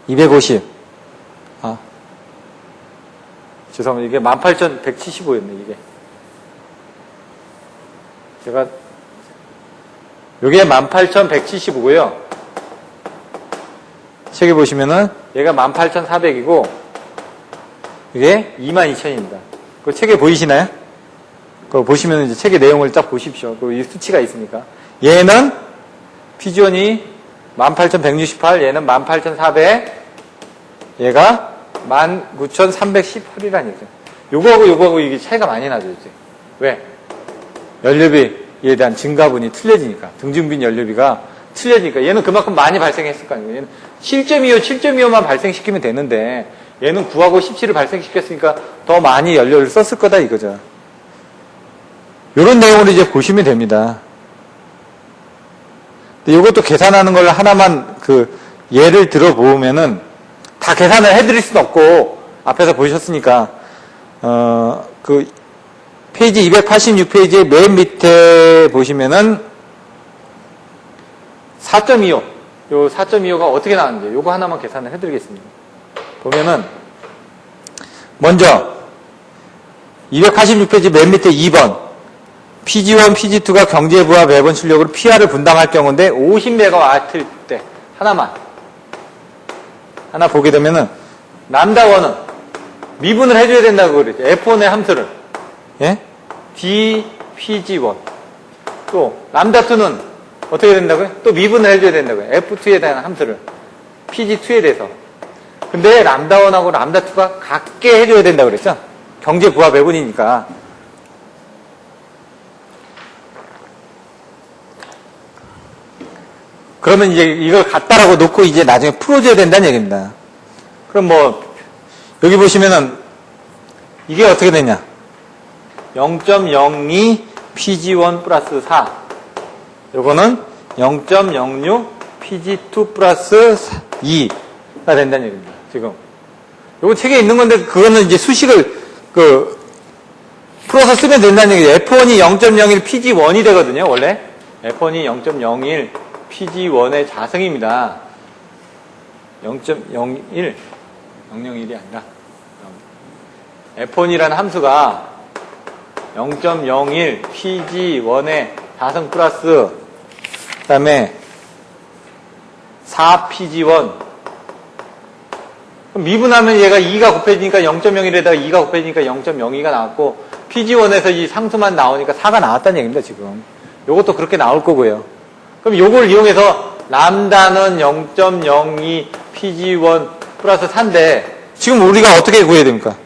250. 죄송합니다. 이게 18,175였네, 이게. 요게 18,175고요. 책에 보시면은, 얘가 18,400이고, 이게 22,000입니다. 그 책에 보이시나요? 그거 보시면 이제 책의 내용을 딱 보십시오. 그 수치가 있으니까. 얘는, PG1이 18,168, 얘는 18,400, 얘가 19,318이라는 얘기죠. 요거하고 이게 차이가 많이 나죠, 이제. 왜? 연료비에 대한 증가분이 틀려지니까. 등중빈 연료비가 틀려지니까. 얘는 그만큼 많이 발생했을 거 아니에요. 얘는 7.25만 발생시키면 되는데, 얘는 9하고 17을 발생시켰으니까 더 많이 연료를 썼을 거다, 이거죠. 요런 내용으로 이제 보시면 됩니다. 근데 이것도 계산하는 걸 하나만 예를 들어보면은 다 계산을 해드릴 수는 없고 앞에서 보셨으니까 페이지 286페이지의 맨 밑에 보시면은 4.25 요 4.25가 어떻게 나왔는지 요거 하나만 계산을 해드리겠습니다. 보면은 먼저 286페이지 맨 밑에 2번 PG1, PG2가 경제부하 배분 출력으로 PR을 분담할 경우인데 50MW일 때 하나 보게 되면은 람다1은 미분을 해줘야 된다고 그랬죠. F1의 함수를. 예? dPG1. 또 람다2는 어떻게 된다고요? 또 미분을 해줘야 된다고요. F2에 대한 함수를. PG2에 대해서. 근데 람다1하고 람다2가 같게 해줘야 된다고 그랬죠. 경제 부하 배분이니까. 그러면 이제 이걸 같다라고 놓고 이제 나중에 풀어줘야 된다는 얘기입니다. 그럼 뭐 여기 보시면은 이게 어떻게 되냐? 0.02 PG1 플러스 4. 요거는 0.06 PG2 플러스 2가 된다는 얘기입니다. 지금. 요거 책에 있는 건데 그거는 이제 수식을 풀어서 쓰면 된다는 얘기죠. F1이 0.01 PG1이 되거든요. 원래. F1이 0.01 PG1의 자승입니다. 0.01 001이 아니라 F1이라는 함수가 0.01 PG1의 자승 플러스 그 다음에 4 PG1 그럼 미분하면 얘가 2가 곱해지니까 0.01에다가 2가 곱해지니까 0.02가 나왔고 PG1에서 이 상수만 나오니까 4가 나왔다는 얘기입니다. 지금 요것도 그렇게 나올 거고요. 그럼 요걸 이용해서 람다는 0.02 PG1 플러스 4인데 지금 우리가 어떻게 구해야 됩니까?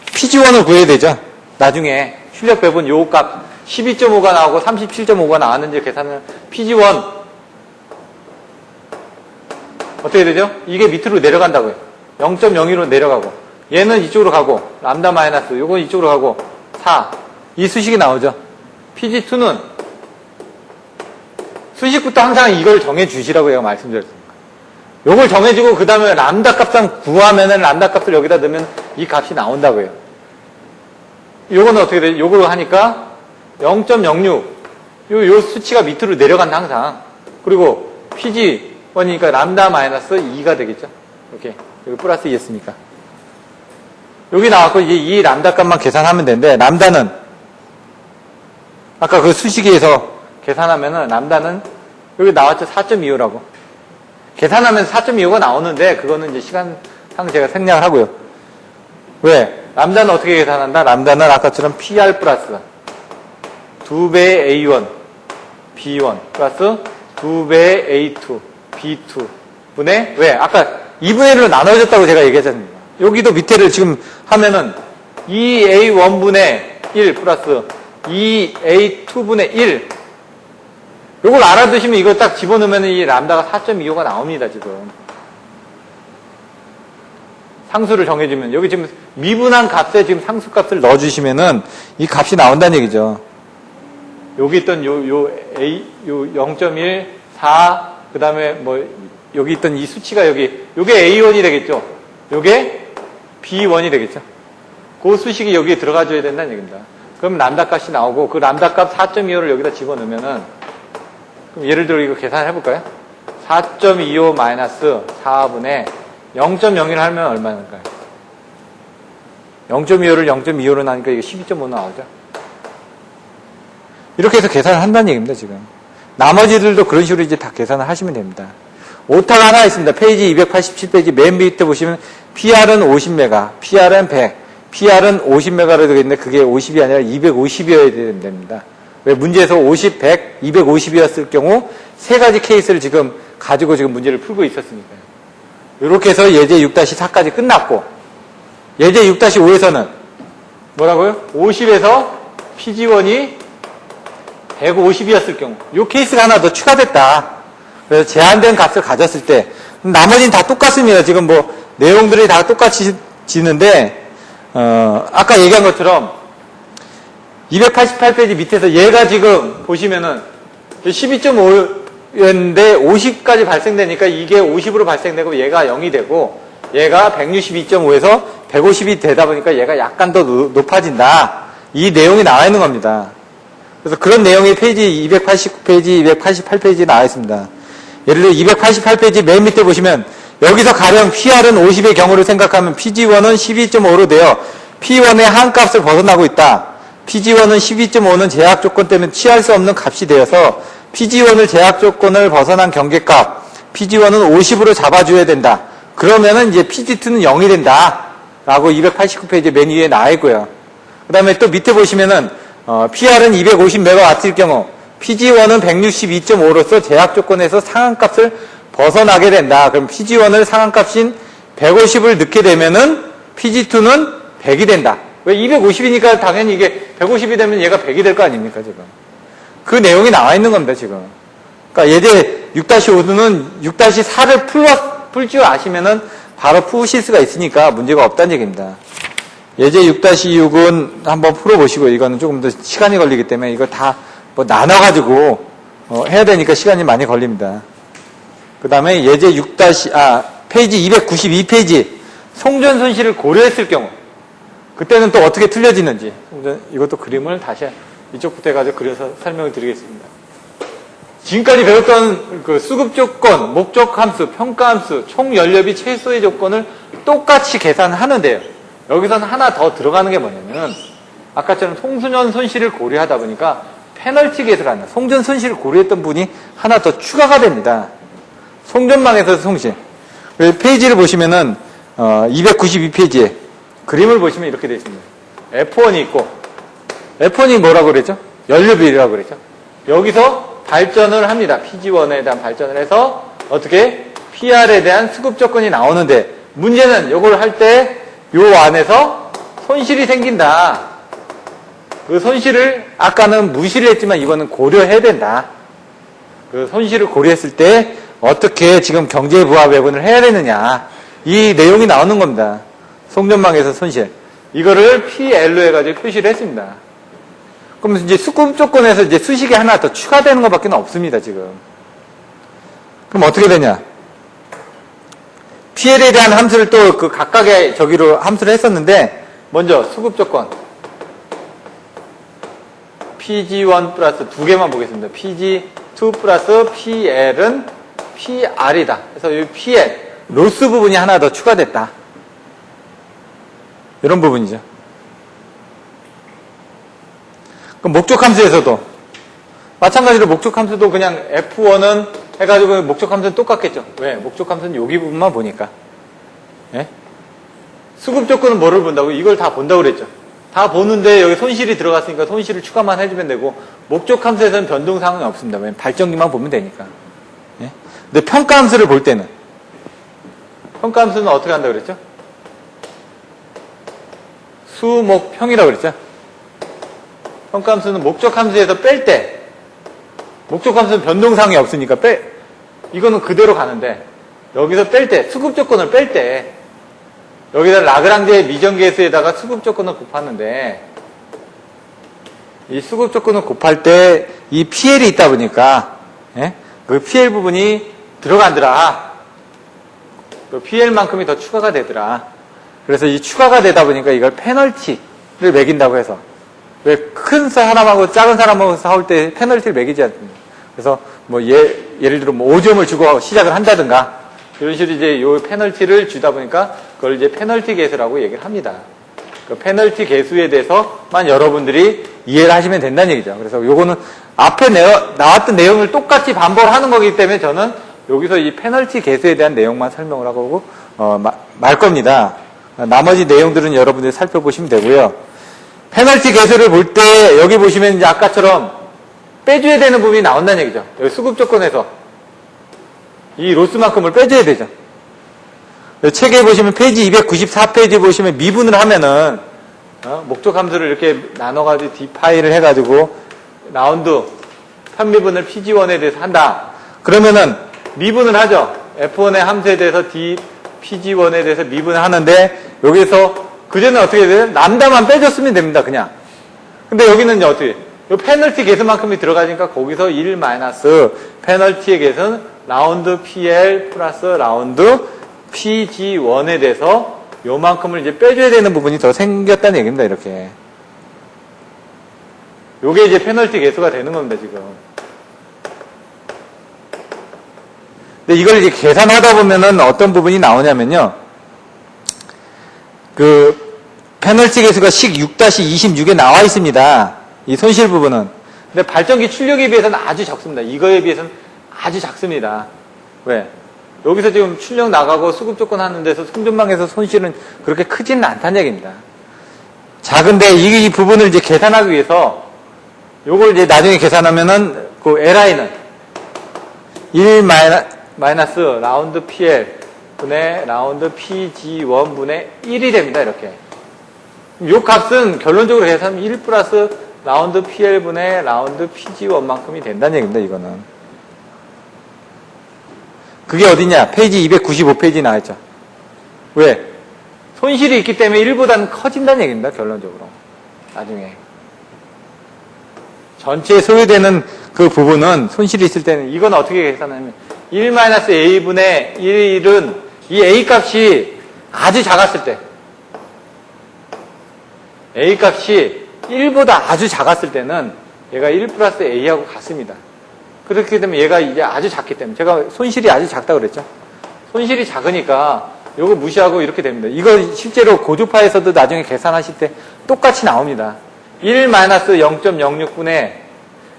PG1을 구해야 되죠. 나중에 출력 배분 요 값 12.5가 나오고 37.5가 나왔는지 계산을 PG1 어떻게 되죠? 이게 밑으로 내려간다고요. 0.02로 내려가고 얘는 이쪽으로 가고 람다 마이너스 요건 이쪽으로 가고 4 이 수식이 나오죠. PG2는 수식부터 항상 이걸 정해주시라고 제가 말씀드렸습니다. 요걸 정해주고 그 다음에 람다 값상 구하면은 람다 값을 여기다 넣으면 이 값이 나온다고요. 요거는 어떻게 되죠? 요걸로 하니까 0.06 요 수치가 밑으로 내려간다 항상. 그리고 PG1이니까 람다 마이너스 2가 되겠죠. 이렇게 여기 플러스 2였으니까 여기 나왔고 이제 이 람다 값만 계산하면 되는데 람다는 아까 그 수식에서 계산하면은 람다는 여기 나왔죠. 4.25라고. 계산하면 4.25가 나오는데 그거는 이제 시간상 제가 생략을 하고요. 왜? 람다는 어떻게 계산한다? 람다는 아까처럼 PR 플러스 2배의 A1 B1 플러스 2배의 A2 B2 분의 왜? 아까 2분의 1로 나눠졌다고 제가 얘기했잖아요. 여기도 밑에를 지금 하면은 2A1분의 1 플러스 2A2분의 1 요걸 알아두시면 이거 딱 집어넣으면 이 람다가 4.25가 나옵니다, 지금. 상수를 정해주면, 여기 지금 미분한 값에 지금 상수 값을 넣어주시면은 이 값이 나온다는 얘기죠. 여기 있던 요 0.1, 4, 그 다음에 뭐, 여기 있던 이 수치가 요게 A1이 되겠죠. 요게 B1이 되겠죠. 그 수식이 여기에 들어가줘야 된다는 얘기입니다. 그럼 람다 값이 나오고, 그 람다 값 4.25를 여기다 집어넣으면은, 그럼 예를 들어 이거 계산해 볼까요? 4.25 마이너스 4분의 0.01 하면 얼마일까요? 0.25를 0.25로 나니까 이게 12.5 나오죠. 이렇게 해서 계산을 한다는 얘기입니다, 지금. 나머지들도 그런 식으로 이제 다 계산을 하시면 됩니다. 오타가 하나 있습니다. 페이지 287페이지 맨 밑에 보시면 PR은 50메가, PR은 100, PR은 50메가로 되어 있는데 그게 50이 아니라 250이어야 됩니다. 왜 문제에서 50, 100, 250이었을 경우 세 가지 케이스를 지금 가지고 지금 문제를 풀고 있었으니까요. 이렇게 해서 예제 6-4까지 끝났고 예제 6-5에서는 뭐라고요? 50에서 PG1이 150이었을 경우 이 케이스가 하나 더 추가됐다. 그래서 제한된 값을 가졌을 때 나머지는 다 똑같습니다. 지금 뭐 내용들이 다 똑같이 지는데 아까 얘기한 것처럼 288페이지 밑에서 얘가 지금 보시면은 12.5였는데 50까지 발생되니까 이게 50으로 발생되고 얘가 0이 되고 얘가 162.5에서 150이 되다 보니까 얘가 약간 더 높아진다. 이 내용이 나와 있는 겁니다. 그래서 그런 내용이 페이지 289페이지, 288페이지에 나와 있습니다. 예를 들어 288페이지 맨 밑에 보시면 여기서 가령 PR은 50의 경우를 생각하면 PG1은 12.5로 되어 P1의 한 값을 벗어나고 있다. PG1은 12.5는 제약 조건 때문에 취할 수 없는 값이 되어서 PG1을 제약 조건을 벗어난 경계값 PG1은 50으로 잡아줘야 된다. 그러면은 이제 PG2는 0이 된다. 라고 289페이지 맨 위에 나와 있고요. 그 다음에 또 밑에 보시면은 PR은 250MW일 경우 PG1은 162.5로서 제약 조건에서 상한값을 벗어나게 된다. 그럼 PG1을 상한값인 150을 넣게 되면은 PG2는 100이 된다. 왜 250이니까 당연히 이게 150이 되면 얘가 100이 될 거 아닙니까, 지금. 그 내용이 나와 있는 겁니다, 지금. 그러니까 예제 6-5는 6-4를 풀 줄 아시면은 바로 푸실 수가 있으니까 문제가 없다는 얘기입니다. 예제 6-6은 한번 풀어보시고, 이거는 조금 더 시간이 걸리기 때문에 이거 다 뭐 나눠가지고 해야 되니까 시간이 많이 걸립니다. 그 다음에 예제 페이지 292페이지 송전 손실을 고려했을 경우 그때는 또 어떻게 틀려지는지 이것도 그림을 다시 이쪽부터 해가지고 그려서 설명을 드리겠습니다. 지금까지 배웠던 그 수급 조건, 목적 함수, 평가 함수, 총 연료비 최소의 조건을 똑같이 계산하는데요. 여기서는 하나 더 들어가는 게 뭐냐면 아까처럼 송전 손실을 고려하다 보니까 페널티 계수를 한다. 송전 손실을 고려했던 분이 하나 더 추가가 됩니다. 송전망에서 손실. 페이지를 보시면은 292페이지에 그림을 보시면 이렇게 되어 있습니다. F1이 있고 F1이 뭐라고 그랬죠? 연료비라고 그랬죠? 여기서 발전을 합니다. PG1에 대한 발전을 해서 어떻게 PR에 대한 수급 조건이 나오는데 문제는 이걸 할 때 요 안에서 손실이 생긴다. 그 손실을 아까는 무시를 했지만 이거는 고려해야 된다. 그 손실을 고려했을 때 어떻게 지금 경제부합 배분을 해야 되느냐. 이 내용이 나오는 겁니다. 송전망에서 손실. 이거를 PL로 해가지고 표시를 했습니다. 그럼 이제 수급 조건에서 이제 수식이 하나 더 추가되는 것밖에 없습니다, 지금. 그럼 어떻게 되냐? PL에 대한 함수를 또 그 각각의 저기로 함수를 했었는데, 먼저 수급 조건. PG1 플러스 두 개만 보겠습니다. PG2 플러스 PL은 PR이다. 그래서 이 PL, 로스 부분이 하나 더 추가됐다. 이런 부분이죠. 그럼 목적 함수에서도 마찬가지로 목적 함수도 그냥 F1은 해가지고 목적 함수는 똑같겠죠. 왜? 목적 함수는 여기 부분만 보니까. 예? 수급 조건은 뭐를 본다고? 이걸 다 본다고 그랬죠. 다 보는데 여기 손실이 들어갔으니까 손실을 추가만 해주면 되고 목적 함수에서는 변동 상황이 없습니다. 왜냐면 발전기만 보면 되니까. 예? 근데 평가 함수를 볼 때는 평가 함수는 어떻게 한다고 그랬죠? 수목평이라고 그랬죠. 평가 함수는 목적 함수에서 뺄 때 목적 함수는 변동 상황이 없으니까 이거는 그대로 가는데 여기서 뺄 때 수급 조건을 뺄 때 여기다 라그랑제 미정계수에다가 수급 조건을 곱하는데 이 수급 조건을 곱할 때 이 PL이 있다 보니까 예? 그 PL 부분이 들어간더라. 그 PL만큼이 더 추가가 되더라. 그래서 이 추가가 되다 보니까 이걸 페널티를 매긴다고 해서 왜 큰 사람하고 작은 사람하고 싸울 때 페널티를 매기지 않습니까? 그래서 뭐 예를 들어 뭐 5점을 주고 시작을 한다든가 이런 식으로 이제 요 페널티를 주다 보니까 그걸 이제 페널티 계수라고 얘기를 합니다. 그 페널티 계수에 대해서만 여러분들이 이해를 하시면 된다는 얘기죠. 그래서 요거는 앞에 나왔던 내용을 똑같이 반복을 하는 거기 때문에 저는 여기서 이 페널티 계수에 대한 내용만 설명을 하고 말 겁니다. 나머지 내용들은 여러분들이 살펴보시면 되고요. 페널티 계수를 볼 때 여기 보시면 이제 아까처럼 빼줘야 되는 부분이 나온다는 얘기죠. 여기 수급 조건에서 이 로스만큼을 빼줘야 되죠. 책에 보시면 페이지 294페이지 보시면 미분을 하면은 목적 함수를 이렇게 나눠가지고 디파이를 해가지고 라운드 편미분을 PG1에 대해서 한다. 그러면은 미분을 하죠. F1의 함수에 대해서 PG1에 대해서 미분을 하는데 여기서 그전에 어떻게 돼요? 람다만 빼줬으면 됩니다. 그냥. 근데 여기는 이제 어떻게 이 페널티 계수만큼이 들어가니까 거기서 1 마이너스 페널티의 계수는 라운드 PL 플러스 라운드 PG1에 대해서 요만큼을 이제 빼줘야 되는 부분이 더 생겼다는 얘기입니다. 이렇게. 요게 이제 페널티 계수가 되는 겁니다. 지금. 근데 이걸 이제 계산하다 보면은 어떤 부분이 나오냐면요. 그 페널티 계수가 식 6-26에 나와 있습니다. 이 손실 부분은. 근데 발전기 출력에 비해서는 아주 적습니다. 이거에 비해서는 아주 작습니다. 왜? 여기서 지금 출력 나가고 수급 조건 하는 데서 송전망에서 손실은 그렇게 크지는 않다는 얘기입니다. 작은데 이 부분을 이제 계산하기 위해서 요걸 이제 나중에 계산하면은 그 LI는 1 마이너스 라운드 PL 분의 라운드 PG1 분의 1이 됩니다. 이렇게. 요 값은 결론적으로 계산하면 1 플러스 라운드 PL 분의 라운드 PG1만큼이 된다는 얘기입니다. 이거는. 그게 어디냐? 페이지 295페이지 나와있죠. 왜? 손실이 있기 때문에 1보다는 커진다는 얘기입니다. 결론적으로. 나중에. 전체에 소요되는 그 부분은 손실이 있을 때는 이건 어떻게 계산하냐면 1-A분의 1은 이 A 값이 아주 작았을 때 A 값이 1보다 아주 작았을 때는 얘가 1 플러스 A하고 같습니다. 그렇게 되면 얘가 이제 아주 작기 때문에 제가 손실이 아주 작다고 그랬죠. 손실이 작으니까 요거 무시하고 이렇게 됩니다. 이거 실제로 고주파에서도 나중에 계산하실 때 똑같이 나옵니다. 1-0.06분의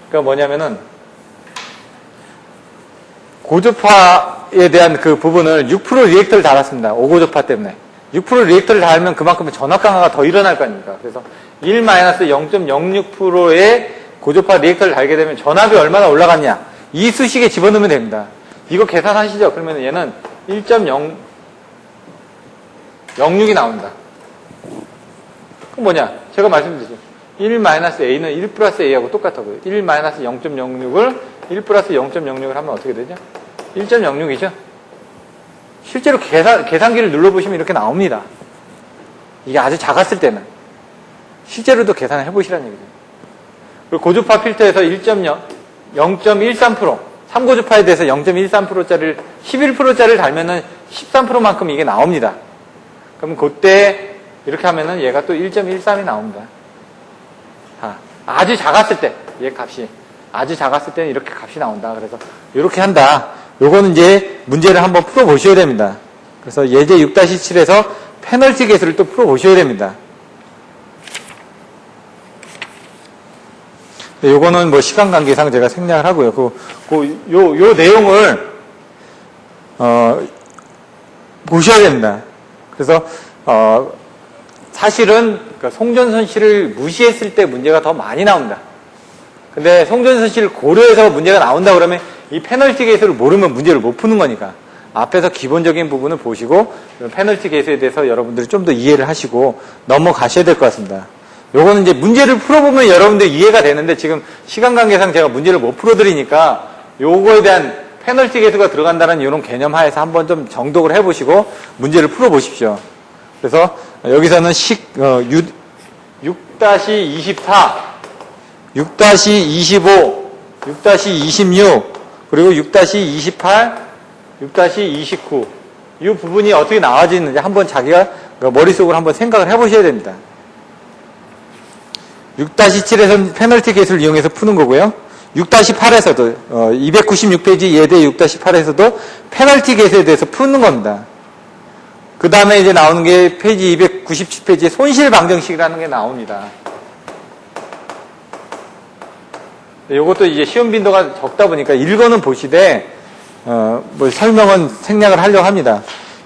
그러니까 뭐냐면은 고주파에 대한 그 부분을 6% 리액터를 달았습니다. 5고주파 때문에. 6% 리액터를 달면 그만큼 전압 강화가 더 일어날 거 아닙니까? 그래서 1-0.06%의 고주파 리액터를 달게 되면 전압이 얼마나 올라갔냐? 이 수식에 집어넣으면 됩니다. 이거 계산하시죠? 그러면 얘는 1.06이 나옵니다. 그럼 뭐냐? 제가 말씀드렸죠. 1-A는 1 플러스 A하고 똑같다고요. 1-0.06을 1 플러스 0.06을 하면 어떻게 되죠? 1.06이죠? 실제로 계산기를 눌러보시면 이렇게 나옵니다. 이게 아주 작았을 때는. 실제로도 계산을 해보시라는 얘기죠. 그리고 고주파 필터에서 0.13%, 3고주파에 대해서 0.13%짜리를, 11%짜리를 달면은 13%만큼 이게 나옵니다. 그럼 그때 이렇게 하면은 얘가 또 1.13이 나옵니다. 아주 작았을 때, 얘 값이. 아주 작았을 때는 이렇게 값이 나온다. 그래서 이렇게 한다. 요거는 이제 문제를 한번 풀어보셔야 됩니다. 그래서 예제 6-7에서 페널티 계수를 또 풀어보셔야 됩니다. 요거는 뭐 시간 관계상 제가 생략을 하고요. 요 내용을, 보셔야 됩니다. 그래서, 사실은 송전 손실을 무시했을 때 문제가 더 많이 나옵니다. 근데 송전 손실을 고려해서 문제가 나온다 그러면 이 페널티 계수를 모르면 문제를 못 푸는 거니까 앞에서 기본적인 부분을 보시고 페널티 계수에 대해서 여러분들이 좀 더 이해를 하시고 넘어가셔야 될 것 같습니다. 요거는 이제 문제를 풀어보면 여러분들 이해가 되는데 지금 시간 관계상 제가 문제를 못 풀어드리니까 요거에 대한 페널티 계수가 들어간다는 이런 개념 하에서 한번 좀 정독을 해보시고 문제를 풀어보십시오. 그래서 여기서는 6-24, 6-25, 6-26, 그리고 6-28, 6-29 이 부분이 어떻게 나와지는지 한번 자기가 머릿속으로 한번 생각을 해보셔야 됩니다. 6-7에서는 페널티 계수를 이용해서 푸는 거고요. 6-8에서도 296페이지 예대 6-8에서도 페널티 계수에 대해서 푸는 겁니다. 그 다음에 이제 나오는 게 페이지 297페이지에 손실 방정식이라는 게 나옵니다. 이것도 이제 시험 빈도가 적다 보니까 읽어는 보시되 뭐 설명은 생략을 하려고 합니다.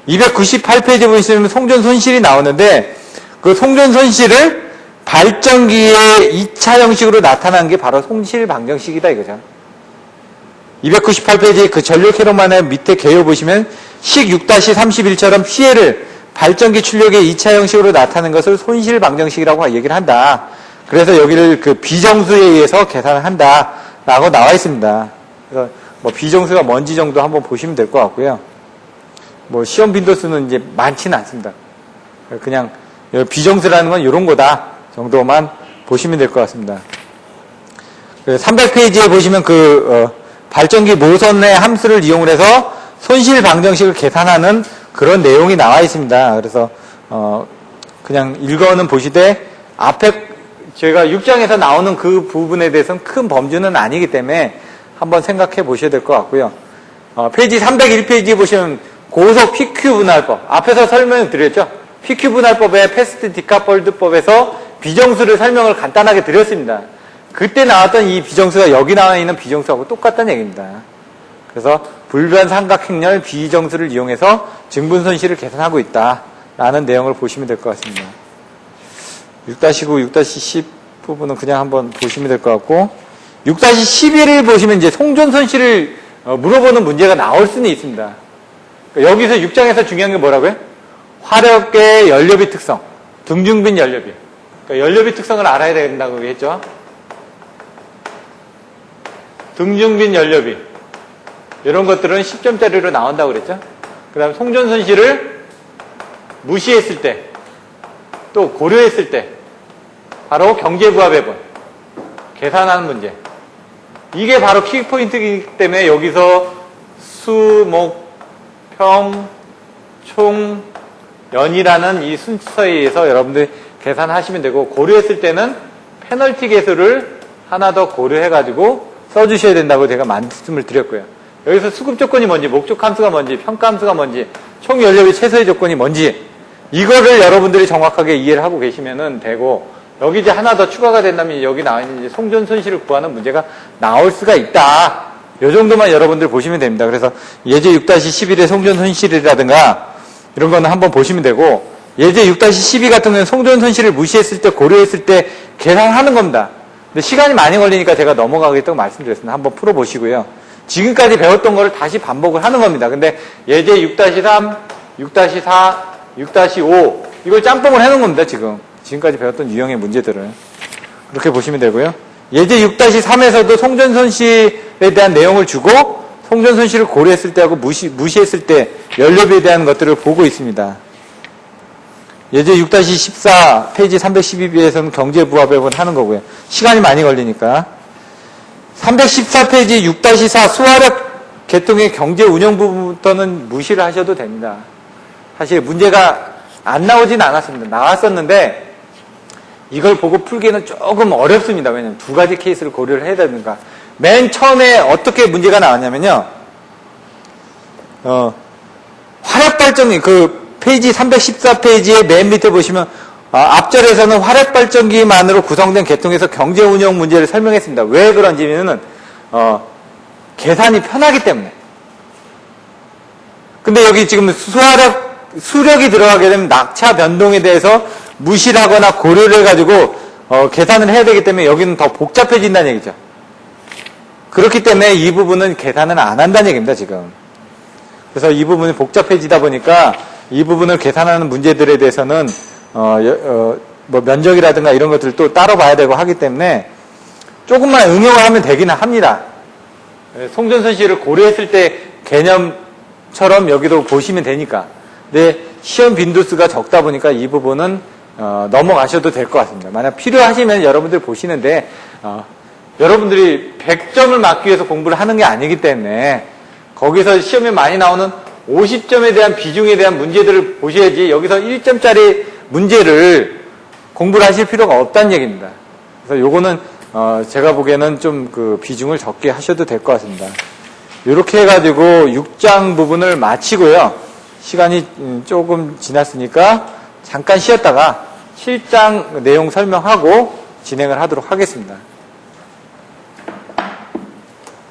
298페이지에 보시면 송전 손실이 나오는데 그 송전 손실을 발전기의 2차 형식으로 나타난 게 바로 손실 방정식이다 이거죠. 298페이지 그 전류 캐로만의 밑에 개요 보시면 식 6-31처럼 피해를 발전기 출력의 2차 형식으로 나타낸 것을 손실 방정식이라고 얘기를 한다. 그래서 여기를 그 비정수에 의해서 계산을 한다 라고 나와 있습니다. 그래서 뭐 비정수가 뭔지 정도 한번 보시면 될 것 같고요. 뭐 시험 빈도수는 이제 많지는 않습니다. 그냥 비정수라는 건 이런 거다 정도만 보시면 될 것 같습니다. 300페이지에 보시면 발전기 모선의 함수를 이용을 해서 손실 방정식을 계산하는 그런 내용이 나와 있습니다. 그래서 그냥 읽어는 보시되 앞에 저희가 6장에서 나오는 그 부분에 대해서는 큰 범주는 아니기 때문에 한번 생각해 보셔야 될 것 같고요. 페이지 301페이지에 보시면 고속 PQ 분할법. 앞에서 설명드렸죠? PQ 분할법의 패스트 디카폴드법에서 비정수를 설명을 간단하게 드렸습니다. 그때 나왔던 이 비정수가 여기 나와 있는 비정수하고 똑같다는 얘기입니다. 그래서 불변 삼각행렬 비정수를 이용해서 증분 손실을 계산하고 있다라는 내용을 보시면 될 것 같습니다. 6-9, 6-10 부분은 그냥 한번 보시면 될 것 같고 6-11을 보시면 이제 송전 손실을 물어보는 문제가 나올 수는 있습니다. 그러니까 여기서 6장에서 중요한 게 뭐라고요? 화력의 연료비 특성, 등중빈 연료비. 그러니까 연료비 특성을 알아야 된다고 했죠. 등중빈 연료비. 이런 것들은 10점짜리로 나온다고 그랬죠. 그 다음 송전 손실을 무시했을 때, 또 고려했을 때, 바로 경제부하 배분, 계산하는 문제. 이게 바로 키포인트이기 때문에 여기서 수, 목, 평, 총, 연이라는 이 순서에 의해서 여러분들이 계산하시면 되고, 고려했을 때는 페널티 계수를 하나 더 고려해가지고 써주셔야 된다고 제가 말씀을 드렸고요. 여기서 수급 조건이 뭔지, 목적 함수가 뭔지, 평가 함수가 뭔지, 총 연료비 최소의 조건이 뭔지, 이거를 여러분들이 정확하게 이해를 하고 계시면 되고, 여기 이제 하나 더 추가가 된다면 여기 나와 있는 이제 송전 손실을 구하는 문제가 나올 수가 있다. 이 정도만 여러분들 보시면 됩니다. 그래서 예제 6-11의 송전 손실이라든가 이런 거는 한번 보시면 되고, 예제 6-12 같은 경우는 송전 손실을 무시했을 때, 고려했을 때 계산하는 겁니다. 근데 시간이 많이 걸리니까 제가 넘어가겠다고 말씀드렸습니다. 한번 풀어보시고요. 지금까지 배웠던 거를 다시 반복을 하는 겁니다. 근데 예제 6-3, 6-4, 6-5 이걸 짬뽕을 해놓은 겁니다. 지금까지 배웠던 유형의 문제들을 그렇게 보시면 되고요. 예제 6-3에서도 송전 손실에 대한 내용을 주고 송전 손실을 고려했을 때하고 무시했을 때 연료비에 대한 것들을 보고 있습니다. 예제 6-14 페이지 312페이지에서는 경제부합액을 하는 거고요. 시간이 많이 걸리니까. 314페이지 6-4 수화력 계통의 경제 운영 부분부터는 무시를 하셔도 됩니다. 사실 문제가 안 나오진 않았습니다. 나왔었는데 이걸 보고 풀기는 조금 어렵습니다. 왜냐하면 두 가지 케이스를 고려를 해야 되니까. 맨 처음에 어떻게 문제가 나왔냐면요. 화력발전기, 페이지 314페이지의 맨 밑에 보시면 앞절에서는 화력발전기만으로 구성된 계통에서 경제운영 문제를 설명했습니다. 왜 그런지는 계산이 편하기 때문에. 근데 여기 지금 수력이 들어가게 되면 낙차 변동에 대해서 무시를 하거나 고려를 해가지고 계산을 해야 되기 때문에 여기는 더 복잡해진다는 얘기죠. 그렇기 때문에 이 부분은 계산을 안 한다는 얘기입니다, 지금. 그래서 이 부분이 복잡해지다 보니까 이 부분을 계산하는 문제들에 대해서는 뭐 면적이라든가 이런 것들을 또 따로 봐야 되고 하기 때문에 조금만 응용을 하면 되기는 합니다. 송전 손실을 고려했을 때 개념처럼 여기도 보시면 되니까. 근데 시험 빈도수가 적다 보니까 이 부분은 넘어가셔도 될 것 같습니다. 만약 필요하시면 여러분들 보시는데 여러분들이 100점을 맞기 위해서 공부를 하는 게 아니기 때문에 거기서 시험에 많이 나오는 50점에 대한 비중에 대한 문제들을 보셔야지 여기서 1점짜리 문제를 공부를 하실 필요가 없다는 얘기입니다. 그래서 요거는 제가 보기에는 좀 그 비중을 적게 하셔도 될 것 같습니다. 이렇게 해가지고 6장 부분을 마치고요. 시간이 조금 지났으니까 잠깐 쉬었다가 7장 내용 설명하고 진행을 하도록 하겠습니다.